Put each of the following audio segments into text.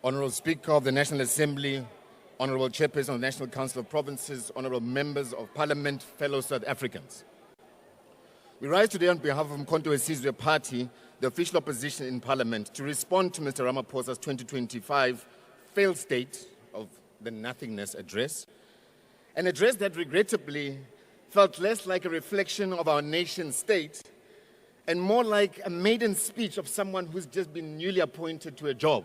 Honourable Speaker of the National Assembly, Honourable Chairperson of the National Council of Provinces, Honourable Members of Parliament, fellow South Africans. We rise today on behalf of Mkhonto weSizwe Party, the official opposition in Parliament, to respond to Mr. Ramaphosa's 2025 failed state of the nothingness address, an address that regrettably felt less like a reflection of our nation state and more like a maiden speech of someone who's just been newly appointed to a job,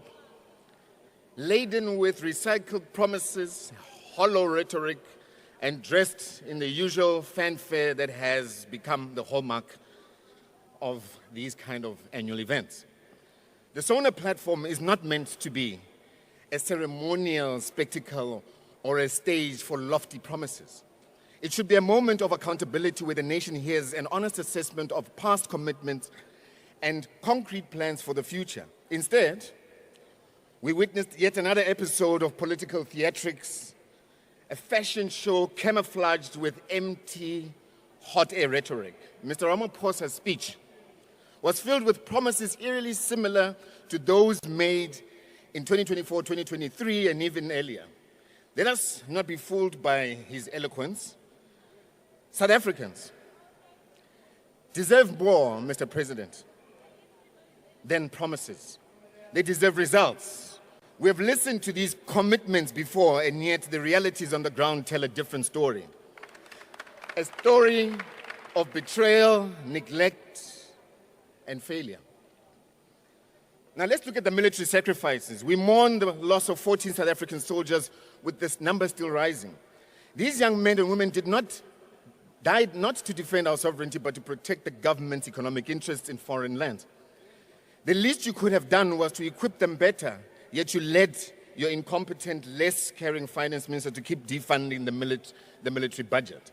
laden with recycled promises, hollow rhetoric, and dressed in the usual fanfare that has become the hallmark of these kind of annual events. The Sona platform is not meant to be a ceremonial spectacle or a stage for lofty promises. It should be a moment of accountability where the nation hears an honest assessment of past commitments and concrete plans for the future. Instead, we witnessed yet another episode of political theatrics, a fashion show camouflaged with empty, hot air rhetoric. Mr. Ramaphosa's speech was filled with promises eerily similar to those made in 2024, 2023, and even earlier. Let us not be fooled by his eloquence. South Africans deserve more, Mr. President, than promises. They deserve results. We have listened to these commitments before, and yet the realities on the ground tell a different story. A story of betrayal, neglect, and failure. Now let's look at the military sacrifices. We mourn the loss of 14 South African soldiers, with this number still rising. These young men and women died not to defend our sovereignty, but to protect the government's economic interests in foreign lands. The least you could have done was to equip them better, yet you led your incompetent, less caring finance minister to keep defunding the military budget.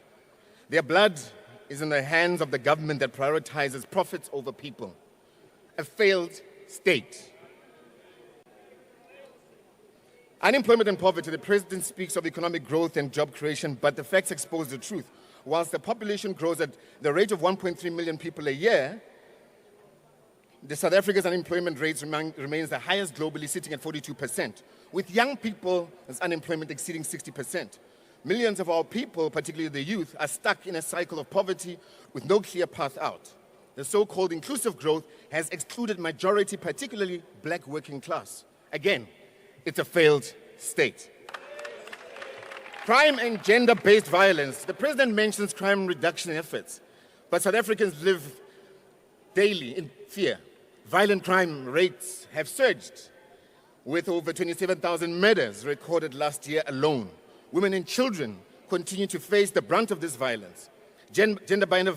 Their blood is in the hands of the government that prioritizes profits over people. A failed state. Unemployment and poverty. The president speaks of economic growth and job creation, but the facts expose the truth. Whilst the population grows at the rate of 1.3 million people a year, the South Africa's unemployment rate remains the highest globally, sitting at 42%, with young people's unemployment exceeding 60%. Millions of our people, particularly the youth, are stuck in a cycle of poverty with no clear path out. The so-called inclusive growth has excluded majority, particularly black working class. Again, it's a failed state. Crime and gender-based violence. The president mentions crime reduction efforts, but South Africans live daily in fear. Violent crime rates have surged, with over 27,000 murders recorded last year alone. Women and children continue to face the brunt of this violence. Gender-based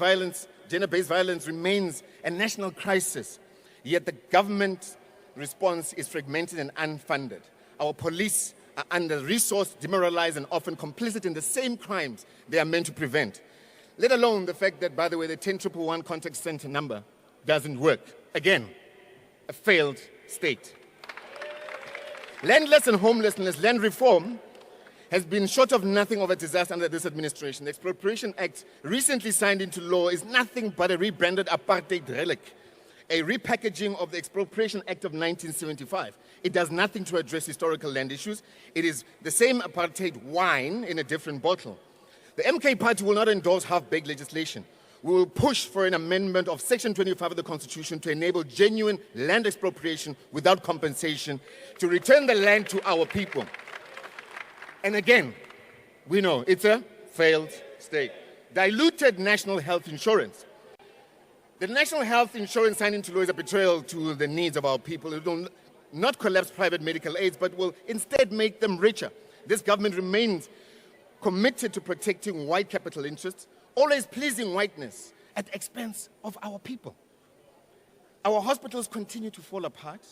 violence remains a national crisis, yet the government response is fragmented and unfunded. Our police are under-resourced, demoralized, and often complicit in the same crimes they are meant to prevent. Let alone the fact that, by the way, the 10111 contact center number doesn't work. Again, a failed state. Landless and homelessness, land reform has been short of nothing of a disaster under this administration. The Expropriation Act, recently signed into law, is nothing but a rebranded apartheid relic, a repackaging of the Expropriation Act of 1975. It does nothing to address historical land issues. It is the same apartheid wine in a different bottle. The MK Party will not endorse half-baked legislation. We will push for an amendment of Section 25 of the Constitution to enable genuine land expropriation without compensation, to return the land to our people. And again, we know it's a failed state. Diluted national health insurance. The national health insurance signed into law is a betrayal to the needs of our people. It will not collapse private medical aids, but will instead make them richer. This government remains committed to protecting white capital interests, always pleasing whiteness at the expense of our people. Our hospitals continue to fall apart.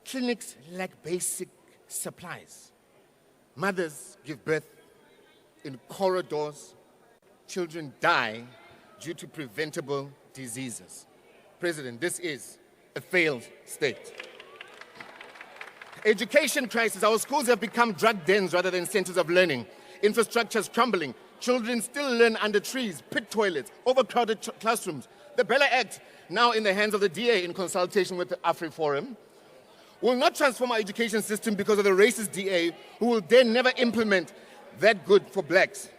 Clinics lack basic supplies. Mothers give birth in corridors. Children die due to preventable diseases. President, this is a failed state. Education crisis. Our schools have become drug dens rather than centers of learning. Infrastructure is crumbling. Children still learn under trees, pit toilets, overcrowded classrooms. The Bella Act, now in the hands of the DA in consultation with the AfriForum, We will not transform our education system because of the racist DA who will then never implement that good for blacks.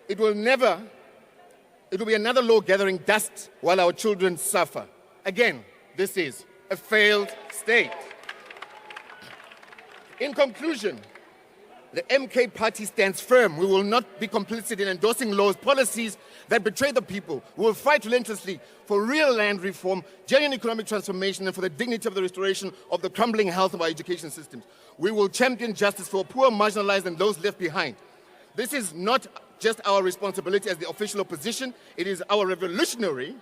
It will be another law gathering dust while our children suffer. Again, this is a failed state. In conclusion, the MK party stands firm. We will not be complicit in endorsing laws, policies that betray the people. We will fight relentlessly for real land reform, genuine economic transformation, and for the dignity of the restoration of the crumbling health of our education systems. We will champion justice for poor, marginalized, and those left behind. This is not just our responsibility as the official opposition, it is our revolutionary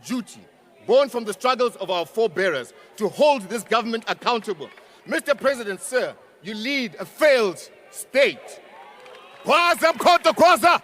duty, born from the struggles of our forebearers, to hold this government accountable. Mr. President, sir, you lead a failed state. Kwaza mkhonto kwaza!